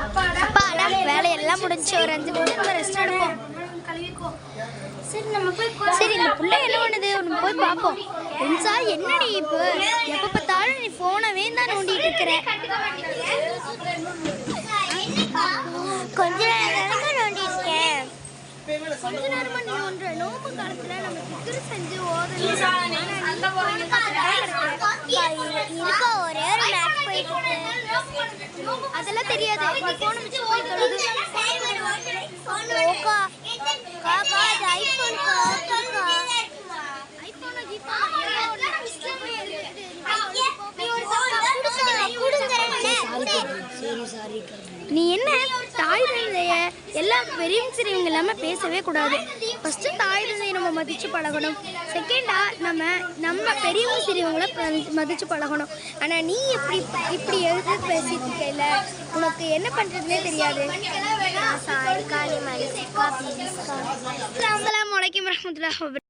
அப்பாடா வேலையெல்லாம் முடிஞ்சு ஒரு 5 நிமிஷம் ரெஸ்ட் எடுப்போம். சரி இந்த பிள்ளை என்ன பண்ணுது ஒன்று போய் பார்ப்போம். என்சா என்னடி இப்போ எப்போ பார்த்தாலும் நீ ஃபோனவே தான் நோண்டிட்டு இருக்கிற. கொஞ்ச நேரம் நோண்டிருக்கேன். கொஞ்ச நேரமா நீ ஒன்ற நோம்பு காலத்துல நம்ம திரு செஞ்சு ஓதணும் இருக்க ஒரே ஒரு மேட்ச் போயிட்டு அதெல்லாம் தெரியாது. ஃபோனை வச்சு போய் தொழுது ஓகா காக்கா அது ஐஃபோன் காக்கா ஐஃபோன் நீ என்ன தாய் தந்தைய எல்லாம் பெரியவங்க சிறியவங்க இல்லாமல் பேசவே கூடாது. ஃபஸ்ட்டு தாய் தந்தையை நம்ம மதித்து பழகணும். செகண்டாக நம்ம பெரியவங்க சிறியவங்கள மதித்து பழகணும். ஆனால் நீ இப்படி எழுதி பேசிட்டு இருக்கையில் உனக்கு என்ன பண்ணுறதுனே தெரியாது. அஸ்ஸலாமு அலைக்கும் வரஹ்மத்துல்லாஹி வபரகாத்துஹு.